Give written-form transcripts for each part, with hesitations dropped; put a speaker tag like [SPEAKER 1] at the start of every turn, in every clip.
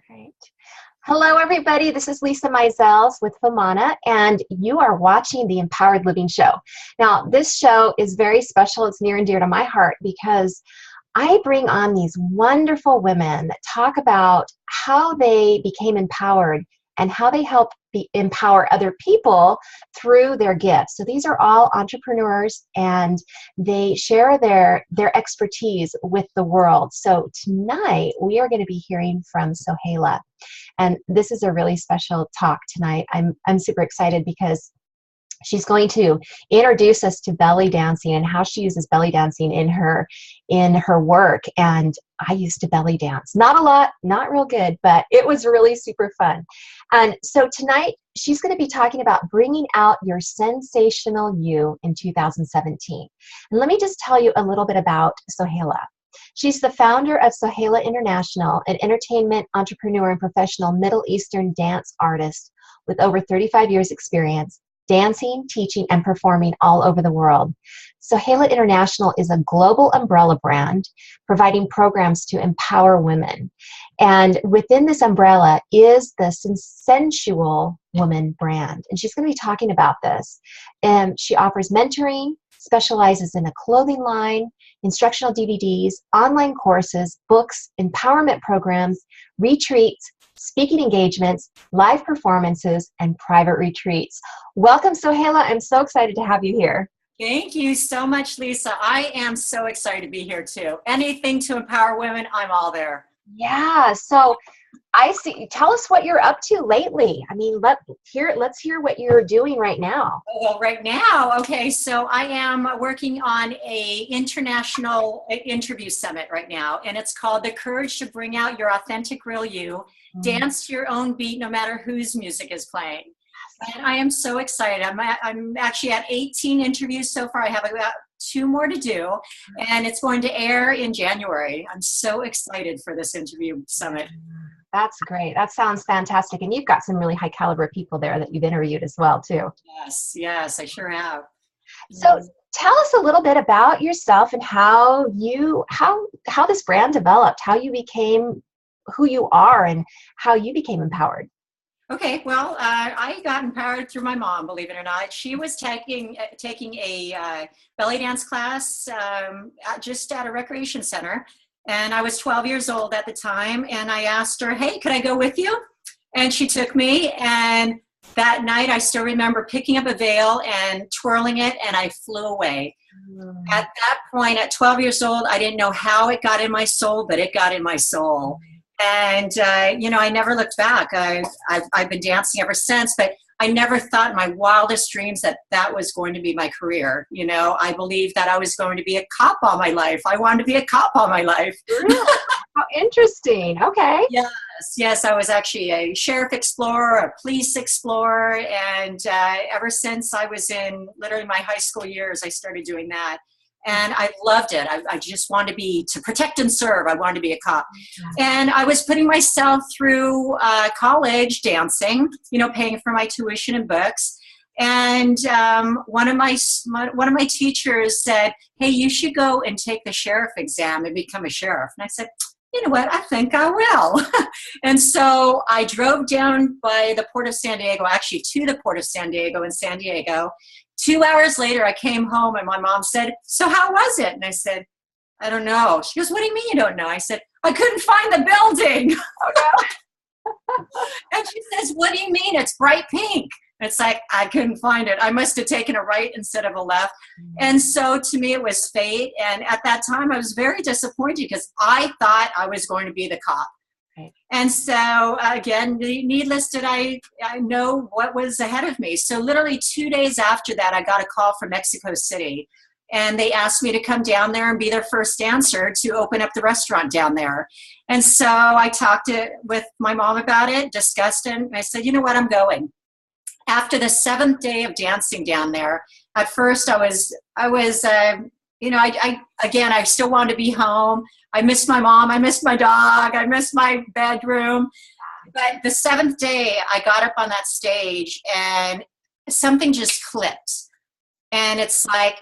[SPEAKER 1] Great. Hello, everybody. This is Lisa Mizels with Famana, and you are watching the Empowered Living Show. Now, this show is very special. It's near and dear to my heart because I bring on these wonderful women that talk about how they became empowered and how they help empower other people through their gifts. So these are all entrepreneurs, and they share their expertise with the world. So tonight we are going to be hearing from Sohaila, and this is a really special talk tonight. I'm super excited because she's going to introduce us to belly dancing and how she uses belly dancing in her work. And I used to belly dance. Not a lot, not real good, but it was really super fun. And so tonight she's going to be talking about bringing out your sensational you in 2017. And let me just tell you a little bit about Sohaila. She's the founder of Sohaila International, an entertainment entrepreneur and professional Middle Eastern dance artist with over 35 years experience dancing, teaching, and performing all over the world. Sohaila International is a global umbrella brand providing programs to empower women. And within this umbrella is the Sensual Woman brand. And she's going to be talking about this. And she offers mentoring, specializes in a clothing line, instructional DVDs, online courses, books, empowerment programs, retreats, speaking engagements, live performances, and private retreats. Welcome, Sohaila. I'm so excited to have you here.
[SPEAKER 2] Thank you so much, Lisa. I am so excited to be here too. Anything to empower women, I'm all there.
[SPEAKER 1] Yeah, so I see. Tell us what you're up to lately. I mean, let's hear what you're doing right now.
[SPEAKER 2] Well, right now, okay, so I am working on a international interview summit right now, and it's called The Courage to Bring Out Your Authentic Real You. Dance to your own beat no matter whose music is playing. And I am so excited. I'm actually at 18 interviews so far. I have about 2 more to do, and it's going to air in January. I'm so excited for this interview summit.
[SPEAKER 1] That's great. That sounds fantastic. And you've got some really high caliber people there that you've interviewed as well, too.
[SPEAKER 2] Yes, I sure have.
[SPEAKER 1] So tell us a little bit about yourself and how this brand developed, how you became who you are and how you became empowered.
[SPEAKER 2] Okay, well, I got empowered through my mom, believe it or not. She was taking a belly dance class just at a recreation center. And I was 12 years old at the time. And I asked her, hey, could I go with you? And she took me. And that night, I still remember picking up a veil and twirling it, and I flew away. At that point, at 12 years old, I didn't know how it got in my soul, but it got in my soul. And, I never looked back. I've been dancing ever since, but I never thought in my wildest dreams that was going to be my career. I believed that I was going to be a cop all my life. I wanted to be a cop all my life.
[SPEAKER 1] Really? How interesting. Okay.
[SPEAKER 2] Yes. I was actually a sheriff explorer, a police explorer. And ever since I was in literally my high school years, I started doing that. And I loved it. I just wanted to protect and serve. I wanted to be a cop. And I was putting myself through college dancing, paying for my tuition and books. And one of my teachers said, hey, you should go and take the sheriff exam and become a sheriff. And I said, you know what, I think I will. And so I drove down by the Port of San Diego, actually to the Port of San Diego in San Diego. 2 hours later, I came home and my mom said, so how was it? And I said, I don't know. She goes, what do you mean you don't know? I said, I couldn't find the building. Oh, no. And she says, what do you mean? It's bright pink. It's like, I couldn't find it. I must have taken a right instead of a left. And so to me, it was fate. And at that time, I was very disappointed because I thought I was going to be the cop. And so, again, needless did I know what was ahead of me. So literally 2 days after that, I got a call from Mexico City. And they asked me to come down there and be their first dancer to open up the restaurant down there. And so I talked with my mom about it, discussed it, and I said, you know what, I'm going. After the 7th day of dancing down there, at first I still wanted to be home. I missed my mom. I missed my dog. I missed my bedroom. But the 7th day, I got up on that stage and something just clicked. And it's like,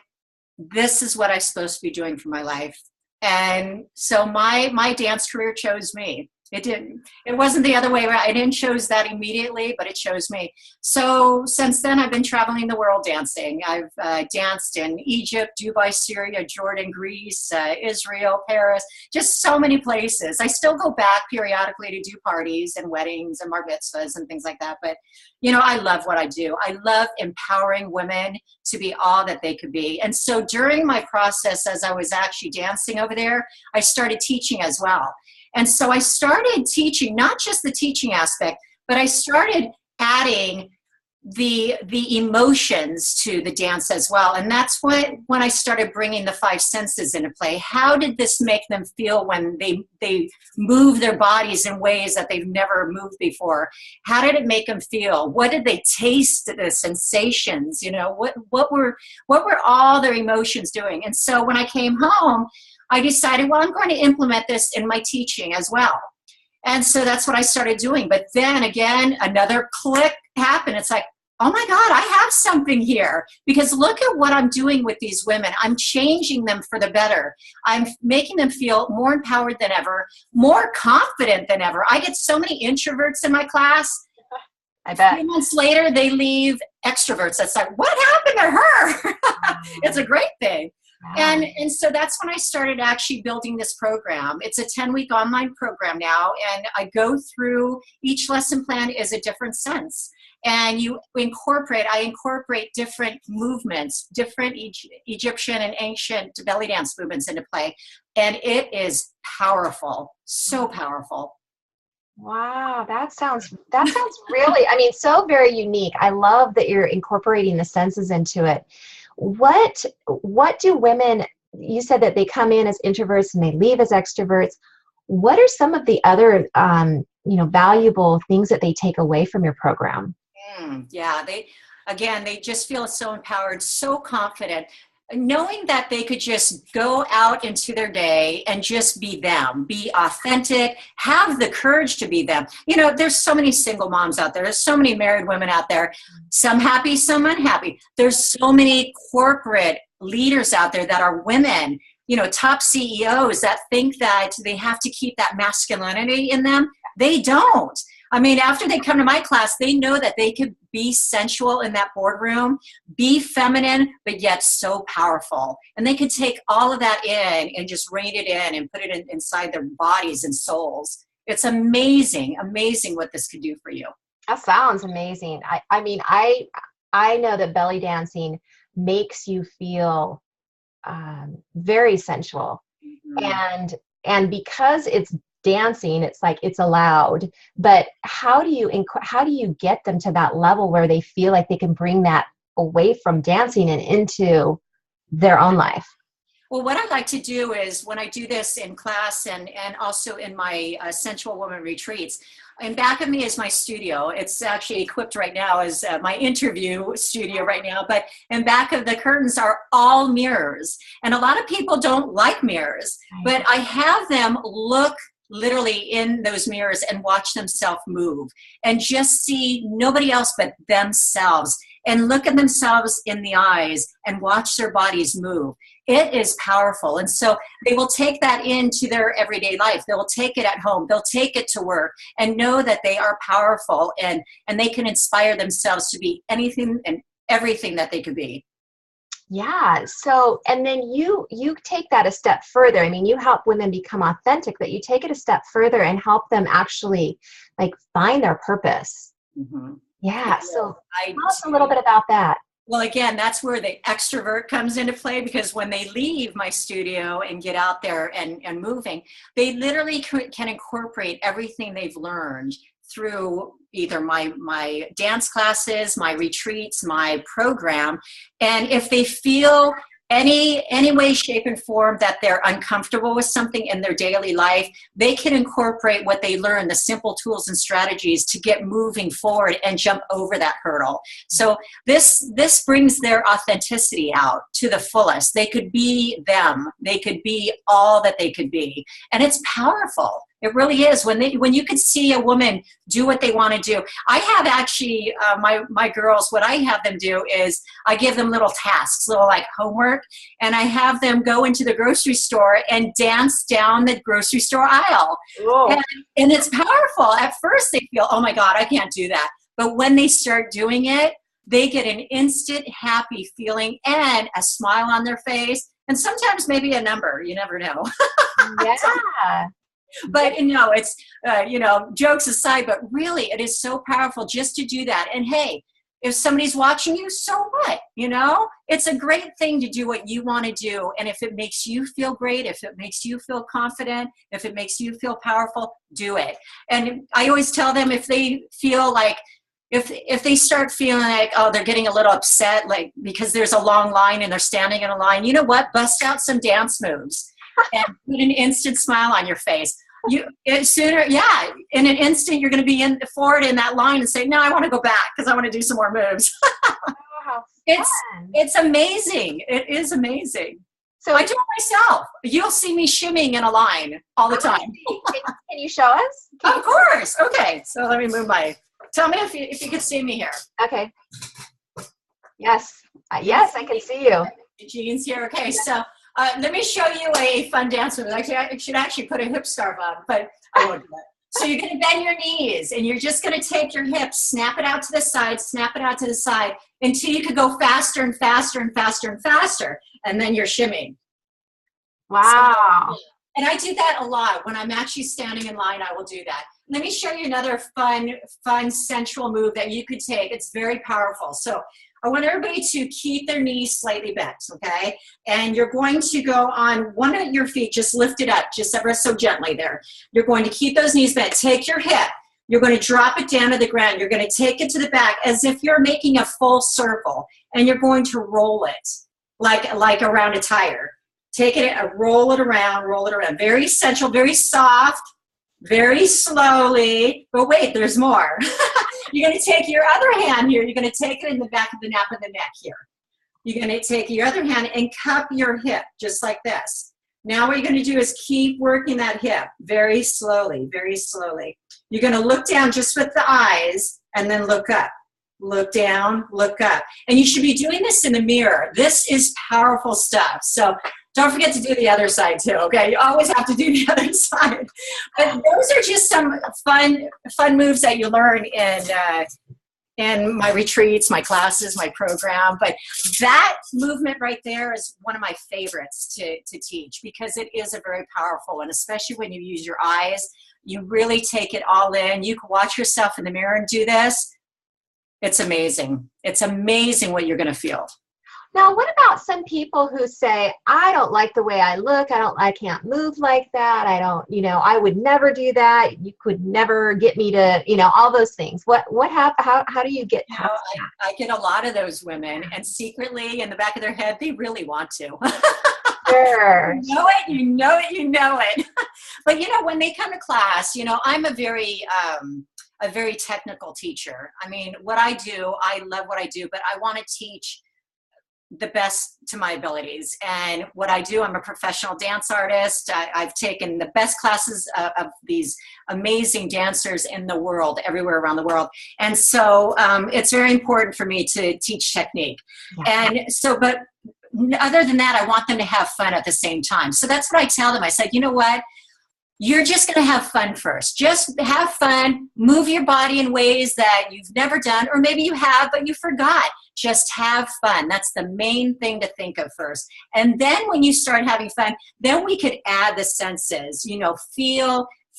[SPEAKER 2] this is what I'm supposed to be doing for my life. And so my dance career chose me. It didn't. It wasn't the other way around. I didn't choose that immediately, but it chose me. So since then, I've been traveling the world dancing. I've danced in Egypt, Dubai, Syria, Jordan, Greece, Israel, Paris, just so many places. I still go back periodically to do parties and weddings and bar mitzvahs and things like that. But, you know, I love what I do. I love empowering women to be all that they could be. And so during my process, as I was actually dancing over there, I started teaching as well. And so I started teaching, not just the teaching aspect, but I started adding the emotions to the dance as well. And that's when I started bringing the five senses into play. How did this make them feel when they move their bodies in ways that they've never moved before? How did it make them feel? What did they taste, the sensations? You know, what were all their emotions doing? And so when I came home, I decided, well, I'm going to implement this in my teaching as well. And so that's what I started doing. But then again, another click happened. It's like, oh my God, I have something here. Because look at what I'm doing with these women. I'm changing them for the better. I'm making them feel more empowered than ever, more confident than ever. I get so many introverts in my class.
[SPEAKER 1] I bet.
[SPEAKER 2] 3 months later, they leave extroverts. That's like, what happened to her? It's a great thing. Wow. And so that's when I started actually building this program. It's a 10-week online program now, and I go through, each lesson plan is a different sense. And I incorporate different movements, different Egyptian and ancient belly dance movements into play. And it is powerful, so powerful.
[SPEAKER 1] Wow, that sounds really, I mean, so very unique. I love that you're incorporating the senses into it. What do women, you said that they come in as introverts and they leave as extroverts. What are some of the other, valuable things that they take away from your program?
[SPEAKER 2] Yeah, they just feel so empowered, so confident, knowing that they could just go out into their day and just be them, be authentic, have the courage to be them. You know, there's so many single moms out there. There's so many married women out there, some happy, some unhappy. There's so many corporate leaders out there that are women, you know, top CEOs that think that they have to keep that masculinity in them. They don't. I mean, after they come to my class, they know that they could be sensual in that boardroom, be feminine, but yet so powerful. And they could take all of that in and just rein it in and put it inside their bodies and souls. It's amazing, amazing what this could do for you.
[SPEAKER 1] That sounds amazing. I mean, I know that belly dancing makes you feel very sensual. Mm-hmm. And because it's dancing, it's like it's allowed, but how do you get them to that level where they feel like they can bring that away from dancing and into their own life?
[SPEAKER 2] Well, what I like to do is when I do this in class and also in my Sensual Woman retreats, in back of me is my studio. It's actually equipped right now as my interview studio right now, but in back of the curtains are all mirrors. And a lot of people don't like mirrors, but I have them look literally in those mirrors and watch themselves move and just see nobody else but themselves and look at themselves in the eyes and watch their bodies move. It is powerful. And so they will take that into their everyday life. They will take it at home. They'll take it to work and know that they are powerful and they can inspire themselves to be anything and everything that they could be.
[SPEAKER 1] Yeah. So, and then you take that a step further. I mean, you help women become authentic, but you take it a step further and help them actually like find their purpose. Mm-hmm. Yeah. So tell us a little bit about that.
[SPEAKER 2] Well, again, that's where the extrovert comes into play, because when they leave my studio and get out there and moving, they literally can incorporate everything they've learned through either my dance classes, my retreats, my program. And if they feel any way, shape, and form that they're uncomfortable with something in their daily life, they can incorporate what they learn, the simple tools and strategies to get moving forward and jump over that hurdle. So this brings their authenticity out to the fullest. They could be them. They could be all that they could be. And it's powerful. It really is. When you can see a woman do what they want to do. I have actually, my girls, what I have them do is I give them little tasks, little like homework, and I have them go into the grocery store and dance down the grocery store aisle. And it's powerful. At first they feel, oh my God, I can't do that. But when they start doing it, they get an instant happy feeling and a smile on their face, and sometimes maybe a number. You never know.
[SPEAKER 1] Yeah.
[SPEAKER 2] But it's jokes aside, but really it is so powerful just to do that. And hey, if somebody's watching you, so what? It's a great thing to do what you want to do. And if it makes you feel great, if it makes you feel confident, if it makes you feel powerful, do it. And I always tell them, if they feel like, if they start feeling like, oh, they're getting a little upset, like because there's a long line and they're standing in a line, you know what? Bust out some dance moves and put an instant smile on your face. In an instant you're going to be forward in that line and say, no, I want to go back because I want to do some more moves.
[SPEAKER 1] Wow,
[SPEAKER 2] it's amazing. It is amazing. So I do it myself. You'll see me shimmying in a line all the time.
[SPEAKER 1] Can you show us?
[SPEAKER 2] Of course. Okay. So let me move tell me if you can see me here.
[SPEAKER 1] Okay. Yes. Yes, I can see you.
[SPEAKER 2] Jean's here. Okay. So let me show you a fun dance move. Actually, I should actually put a hip scarf on, but I won't do that. So you're going to bend your knees, and you're just going to take your hips, snap it out to the side, until you could go faster and faster and faster and faster, and then you're shimmying.
[SPEAKER 1] Wow.
[SPEAKER 2] And I do that a lot. When I'm actually standing in line, I will do that. Let me show you another fun sensual move that you could take. It's very powerful. So I want everybody to keep their knees slightly bent, okay? And you're going to go on one of your feet, just lift it up, just ever so gently there. You're going to keep those knees bent. Take your hip. You're going to drop it down to the ground. You're going to take it to the back as if you're making a full circle, and you're going to roll it like around a tire. Take it, roll it around. Very sensual, very soft, very slowly. But wait, there's more. You're going to take your other hand here. You're going to take it in the back of the nape of the neck here. You're going to take your other hand and cup your hip just like this. Now what you're going to do is keep working that hip very slowly, very slowly. You're going to look down just with the eyes and then look up. Look down, look up. And you should be doing this in the mirror. This is powerful stuff. So don't forget to do the other side too, okay? You always have to do the other side. But those are just some fun moves that you learn in my retreats, my classes, my program. But that movement right there is one of my favorites to teach, because it is a very powerful one, especially when you use your eyes. You really take it all in. You can watch yourself in the mirror and do this. It's amazing. It's amazing what you're going to feel.
[SPEAKER 1] Now, what about some people who say, I don't like the way I look. I can't move like that. I would never do that. You could never get me to, all those things. How do you get past that?
[SPEAKER 2] I get a lot of those women, and secretly in the back of their head, they really want to.
[SPEAKER 1] Sure.
[SPEAKER 2] You know it. But when they come to class, I'm a very technical teacher. I mean, what I do, I love what I do, but I want to teach the best to my abilities. And what I do, I'm a professional dance artist. I've taken the best classes of these amazing dancers in the world, everywhere around the world. And so it's very important for me to teach technique. Yeah. And so, but other than that, I want them to have fun at the same time. So that's what I tell them. I said, you know what? You're just going to have fun first. Just have fun, move your body in ways that you've never done, or maybe you have, but you forgot. Just have fun. That's the main thing to think of first. And then when you start having fun, then we could add the senses,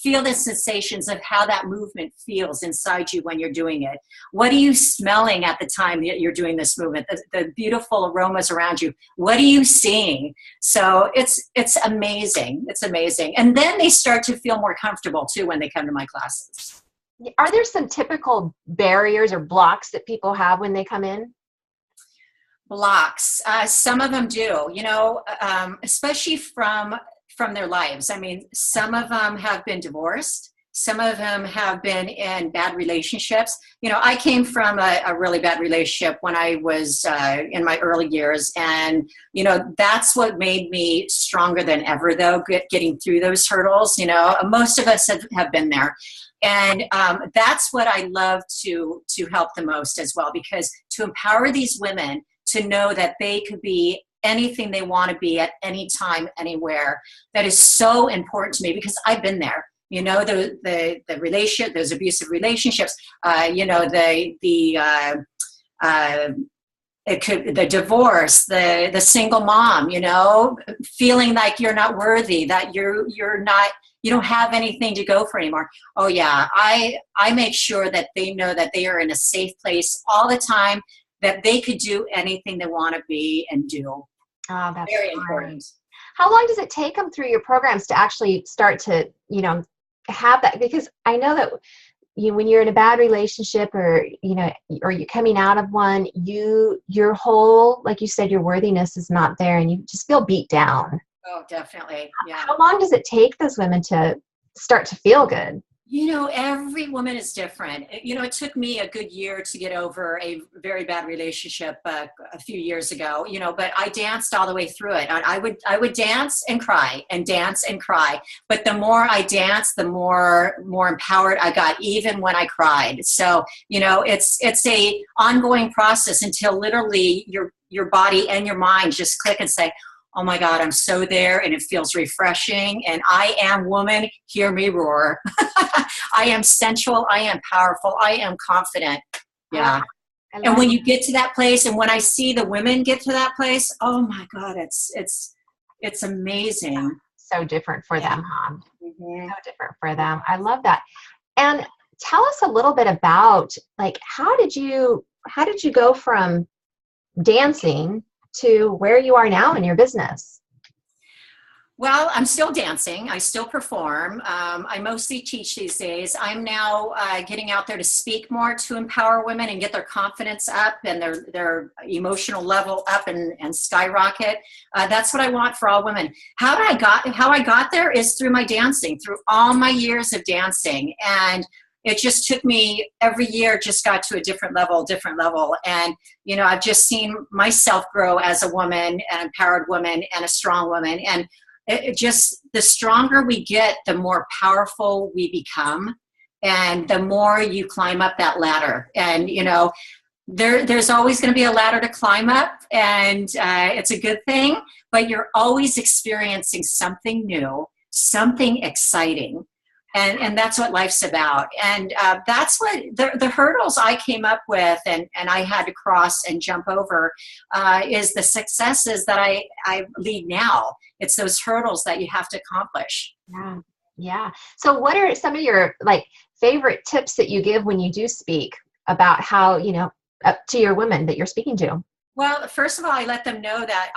[SPEAKER 2] feel the sensations of how that movement feels inside you when you're doing it. What are you smelling at the time that you're doing this movement? The beautiful aromas around you. What are you seeing? So it's amazing. It's amazing. And then they start to feel more comfortable too when they come to my classes.
[SPEAKER 1] Are there some typical barriers or blocks that people have when they come in?
[SPEAKER 2] Blocks. Some of them do, especially from their lives. I mean, some of them have been divorced. Some of them have been in bad relationships. You know, I came from a really bad relationship when I was in my early years. And, you know, that's what made me stronger than ever, though, getting through those hurdles. You know, most of us have been there. And that's what I love to help the most as well, because to empower these women to know that they could be anything they want to be at any time, anywhere, that is so important to me, because I've been there. You know, the relationship, those abusive relationships, you know, it could, the divorce, the single mom, you know, feeling like you're not worthy, that you're not, you don't have anything to go for anymore. Oh yeah, I make sure that they know that they are in a safe place all the time, that they could do anything they want to be and do.
[SPEAKER 1] Oh, that's
[SPEAKER 2] very
[SPEAKER 1] great.
[SPEAKER 2] important.
[SPEAKER 1] How long does it take them through your programs to actually start to, you know, have that? Because I know that when you're in a bad relationship, or, you know, or you're coming out of one, your whole, like you said, your worthiness is not there, and you just feel beat down.
[SPEAKER 2] Oh, definitely. Yeah.
[SPEAKER 1] How long does it take those women to start to feel good?
[SPEAKER 2] You know, every woman is different. You know, it took me a good year to get over a very bad relationship a few years ago, you know, but I danced all the way through it. I would dance and cry and dance and cry. But the more I danced, the more empowered I got, even when I cried. So, you know, it's a ongoing process until literally your body and your mind just click and say, oh my God, I'm so there, and it feels refreshing. And I am woman, hear me roar. I am sensual, I am powerful, I am confident. Yeah. And when you get to that place, and when I see the women get to that place, oh my God, it's amazing.
[SPEAKER 1] So different for them, huh?
[SPEAKER 2] Mm-hmm.
[SPEAKER 1] So different for them. I love that. And tell us a little bit about, like, how did you go from dancing to where you are now in your business?
[SPEAKER 2] Well, I'm still dancing. I still perform. I mostly teach these days. I'm now getting out there to speak more, to empower women and get their confidence up and their emotional level up and skyrocket. That's what I want for all women. How I got there is through my dancing, through all my years of dancing. And it just took me, every year just got to a different level. And, you know, I've just seen myself grow as a woman, an empowered woman, and a strong woman. And it just, the stronger we get, the more powerful we become. And the more you climb up that ladder. And, you know, there's always going to be a ladder to climb up, and it's a good thing, but you're always experiencing something new, something exciting. And that's what life's about. And that's what the hurdles I came up with and I had to cross and jump over is the successes that I lead now. It's those hurdles that you have to accomplish.
[SPEAKER 1] Yeah. Yeah. So what are some of your, like, favorite tips that you give when you do speak about how, you know, up to your women that you're speaking to?
[SPEAKER 2] Well, first of all, I let them know that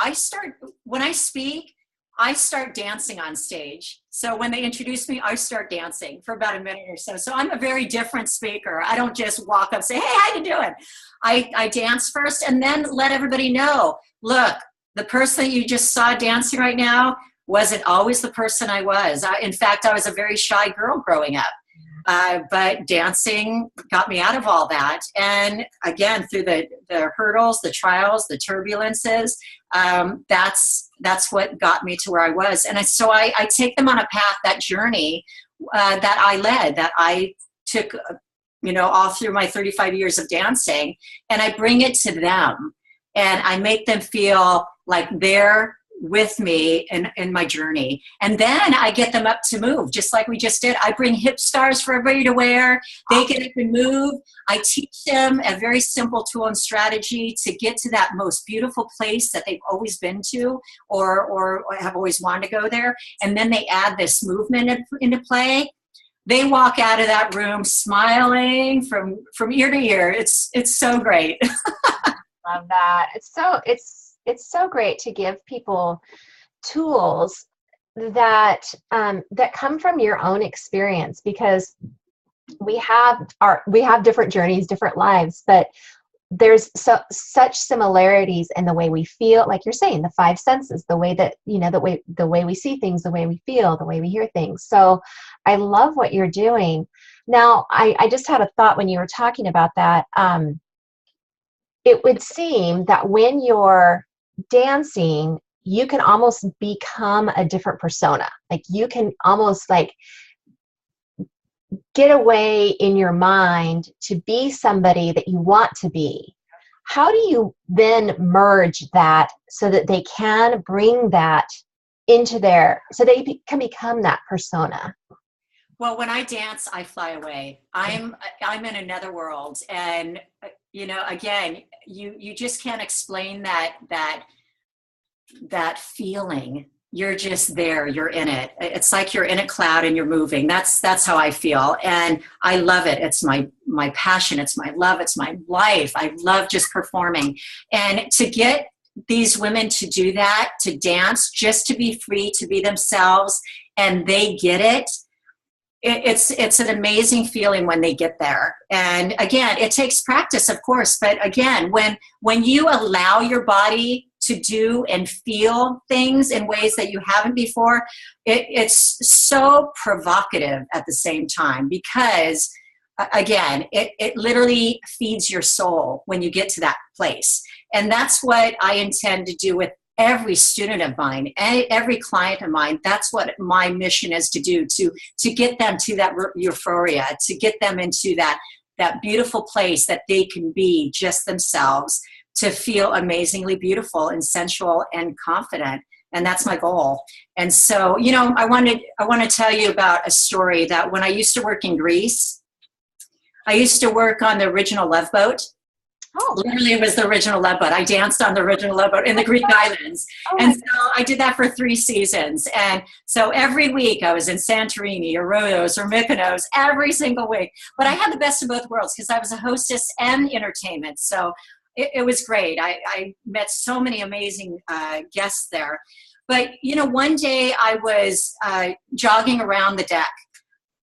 [SPEAKER 2] when I speak, I start dancing on stage. So when they introduce me, I start dancing for about a minute or so. So I'm a very different speaker. I don't just walk up and say, hey, how you doing? I dance first and then let everybody know, look, the person you just saw dancing right now wasn't always the person I was. In fact, I was a very shy girl growing up. But dancing got me out of all that. And again, through the hurdles, the trials, the turbulences, that's what got me to where I was. And so I take them on a path, that journey that I led, that I took, you know, all through my 35 years of dancing, and I bring it to them. And I make them feel like they're with me in my journey. And then I get them up to move, just like we just did. I bring hip stars for everybody to wear. They get up and move. I teach them a very simple tool and strategy to get to that most beautiful place that they've always been to or have always wanted to go there. And then they add this movement into play. They walk out of that room smiling from ear to ear. It's so great.
[SPEAKER 1] Love that. It's so great to give people tools that come from your own experience, because we have different journeys, different lives, but there's such similarities in the way we feel, like you're saying, the five senses, the way that, the way we see things, the way we feel, the way we hear things. So I love what you're doing. Now, I just had a thought when you were talking about that. It would seem that when you're dancing, you can almost become a different persona. Like you can almost like get away in your mind to be somebody that you want to be. How do you then merge that so that they can bring that into so they can become that persona?
[SPEAKER 2] Well, when I dance, I fly away. I'm in another world, and again, you just can't explain that feeling. You're just there. You're in it. It's like you're in a cloud and you're moving. That's how I feel, and I love it. It's my passion. It's my love. It's my life. I love just performing, and to get these women to do that, to dance, just to be free, to be themselves, and they get it. It's an amazing feeling when they get there. And again, it takes practice, of course, but again, when you allow your body to do and feel things in ways that you haven't before, it's so provocative at the same time, because again, it literally feeds your soul when you get to that place. And that's what I intend to do with every student of mine, every client of mine. That's what my mission is to do, to get them to that euphoria, to get them into that beautiful place that they can be just themselves, to feel amazingly beautiful and sensual and confident. And that's my goal. And so, I want to tell you about a story that when I used to work in Greece, I used to work on the original Love Boat. Oh, literally, it was the original Love Boat. I danced on the original Love Boat in the Greek islands. And so I did that for 3 seasons. And so every week I was in Santorini or Rhodos or Mykonos every single week. But I had the best of both worlds because I was a hostess and entertainment. So it was great. I met so many amazing guests there. But, one day I was jogging around the deck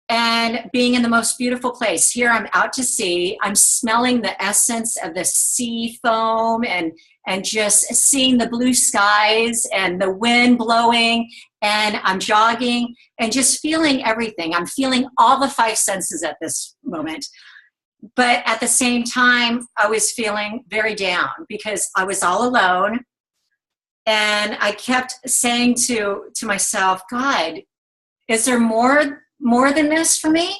[SPEAKER 2] and being in the most beautiful place. Here I'm out to sea. I'm smelling the essence of the sea foam and just seeing the blue skies and the wind blowing. And I'm jogging and just feeling everything. I'm feeling all the 5 senses at this moment. But at the same time, I was feeling very down because I was all alone. And I kept saying to myself, God, is there more than this for me?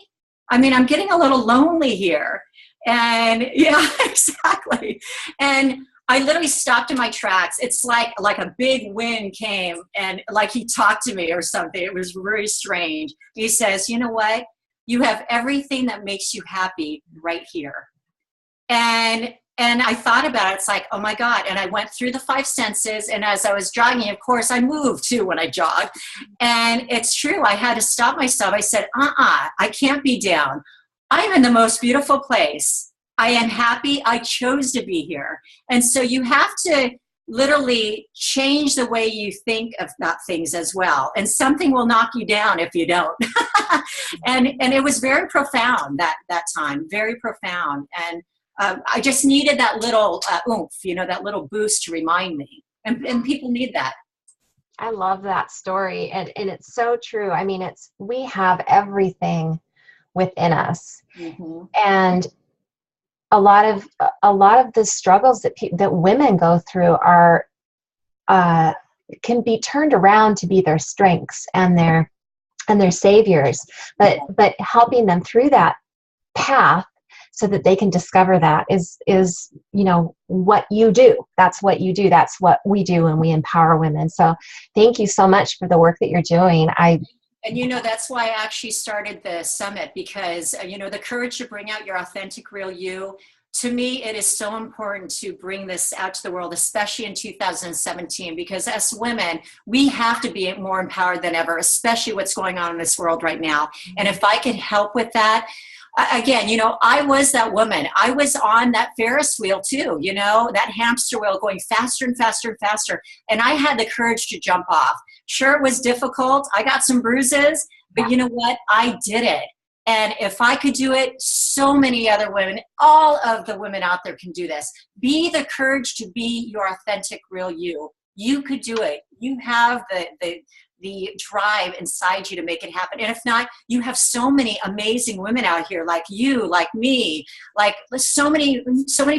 [SPEAKER 2] I mean, I'm getting a little lonely here. And yeah, exactly. And I literally stopped in my tracks. It's like a big wind came and like he talked to me or something. It was very strange. He says, you know what? You have everything that makes you happy right here. And I thought about it. It's like, oh my God. And I went through the 5 senses. And as I was jogging, of course, I moved too when I jogged. And it's true. I had to stop myself. I said, I can't be down. I'm in the most beautiful place. I am happy. I chose to be here. And so you have to literally change the way you think about things as well. And something will knock you down if you don't. and it was very profound that time, very profound. And I just needed that little oomph, that little boost to remind me. And people need that.
[SPEAKER 1] I love that story. And it's so true. I mean, we have everything within us. Mm-hmm. And a lot of the struggles that women go through can be turned around to be their strengths and their saviors, but helping them through that path so that they can discover that is what you do. That's what you do. That's what we do, and we empower women. So thank you so much for the work that you're doing.
[SPEAKER 2] And that's why I actually started the summit, because the courage to bring out your authentic, real you. To me, it is so important to bring this out to the world, especially in 2017, because as women, we have to be more empowered than ever, especially what's going on in this world right now. And if I could help with that, again, I was that woman. I was on that Ferris wheel too, that hamster wheel going faster and faster and faster. And I had the courage to jump off. Sure, it was difficult. I got some bruises, but you know what? I did it. And if I could do it, so so many other women. All of the women out there can do this. Be the courage to be your authentic, real you. You could do it. You have the drive inside you to make it happen. And if not, you have so many amazing women out here like you, like me, like so many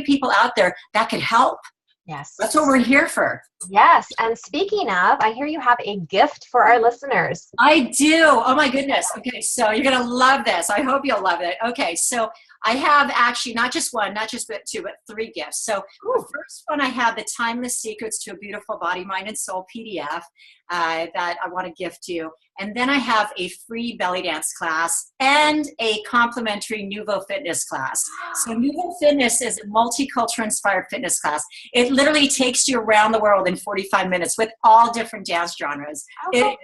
[SPEAKER 2] people out there that could help.
[SPEAKER 1] Yes.
[SPEAKER 2] That's what we're here for.
[SPEAKER 1] Yes. And speaking of, I hear you have a gift for our listeners.
[SPEAKER 2] I do. Oh my goodness. Okay. So you're going to love this. I hope you'll love it. Okay. So I have actually not just one, not just two, but 3 gifts. So the first one, I have the Timeless Secrets to a Beautiful Body, Mind, and Soul PDF that I want to gift to you. And then I have a free belly dance class and a complimentary Nuvo Fitness class. So Nuvo Fitness is a multicultural inspired fitness class. It literally takes you around the world in 45 minutes with all different dance genres. It is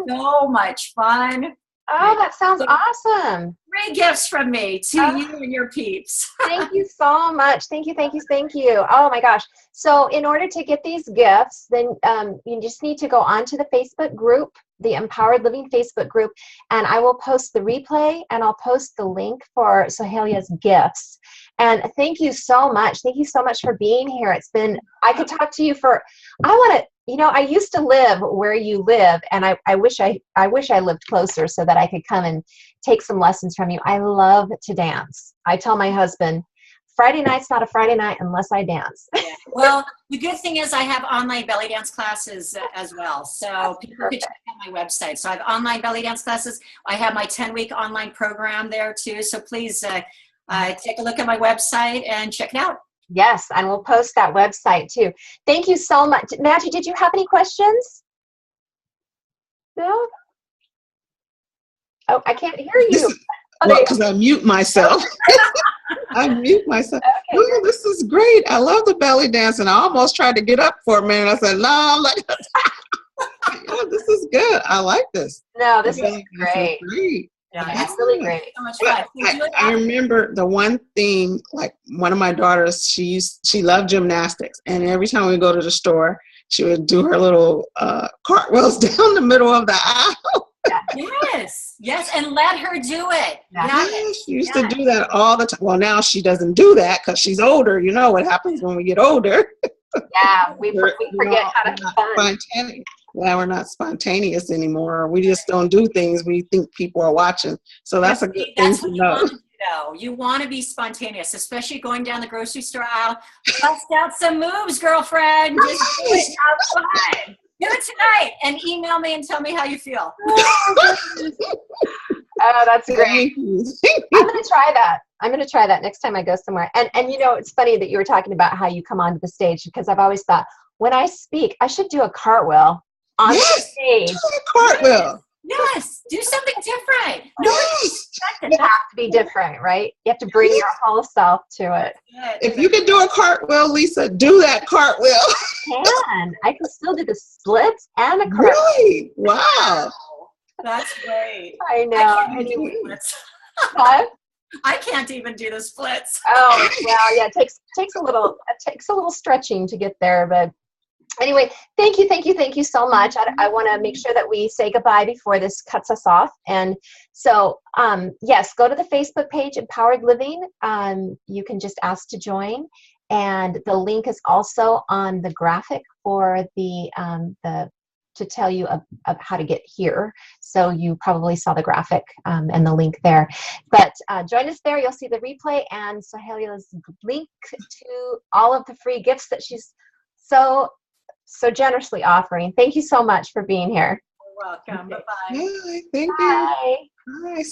[SPEAKER 2] so much fun.
[SPEAKER 1] Oh, that sounds awesome.
[SPEAKER 2] 3 gifts from me to you and your peeps.
[SPEAKER 1] Thank you so much. Thank you, thank you, thank you. Oh my gosh. So in order to get these gifts, then you just need to go onto the Facebook group, the Empowered Living Facebook group, and I will post the replay and I'll post the link for Sohaila's gifts. And thank you so much. Thank you so much for being here. It's been, I could talk to you for, I used to live where you live, and I wish I lived closer so that I could come and take some lessons from you. I love to dance. I tell my husband, Friday night's not a Friday night unless I dance.
[SPEAKER 2] Yeah. Well, the good thing is I have online belly dance classes as well. So people can check out my website. So I have online belly dance classes. I have my 10-week online program there too. So please take a look at my website and check it out.
[SPEAKER 1] Yes, and we'll post that website too. Thank you so much. Maggie, did you have any questions? No? Oh, I can't hear you.
[SPEAKER 3] Well, because I mute myself. I mute myself.
[SPEAKER 1] Okay.
[SPEAKER 3] Ooh, this is great. I love the belly dance, and I almost tried to get up for a minute. I said, no, I'm like, yeah, this is good. I like this.
[SPEAKER 1] No, this is great.
[SPEAKER 2] Yeah,
[SPEAKER 1] it's really great.
[SPEAKER 2] So much fun.
[SPEAKER 3] I remember the one thing, like one of my daughters, she loved gymnastics, and every time we go to the store, she would do her little cartwheels down the middle of the aisle.
[SPEAKER 2] Yes, and let her do it.
[SPEAKER 3] Yeah, she used to do that all the time. Well, now she doesn't do that because she's older. You know what happens when we get older.
[SPEAKER 1] Yeah, we forget how to have fun.
[SPEAKER 3] Yeah, we're not spontaneous anymore. We just don't do things we think people are watching. So that's a good thing to know.
[SPEAKER 2] You want to be spontaneous, especially going down the grocery store aisle. Bust out some moves, girlfriend. Just do it. Have fun. Do it tonight and email me and tell me how you feel.
[SPEAKER 1] Oh, that's great. I'm going to try that. I'm going to try that next time I go somewhere. And it's funny that you were talking about how you come onto the stage, because I've always thought when I speak, I should do a cartwheel on the stage.
[SPEAKER 3] Do a cartwheel.
[SPEAKER 2] Yes, do something different.
[SPEAKER 1] You have to be different, right? You have to bring your whole self to it.
[SPEAKER 3] If you can do a cartwheel, Lisa, do that cartwheel.
[SPEAKER 1] I can still do the splits and a cartwheel.
[SPEAKER 3] Really? Wow.
[SPEAKER 2] That's great.
[SPEAKER 1] I know.
[SPEAKER 2] I can't even do the splits.
[SPEAKER 1] Oh, well, yeah, it takes a little stretching to get there, but anyway, thank you so much. I want to make sure that we say goodbye before this cuts us off. And so, yes, go to the Facebook page, Empowered Living. You can just ask to join. And the link is also on the graphic for to tell you of how to get here. So you probably saw the graphic and the link there. But join us there. You'll see the replay and Sohaila's link to all of the free gifts that she's so generously offering. Thank you so much for being here.
[SPEAKER 2] You're welcome. Bye-bye.
[SPEAKER 3] Bye. Thank you.
[SPEAKER 1] Bye.
[SPEAKER 3] Bye.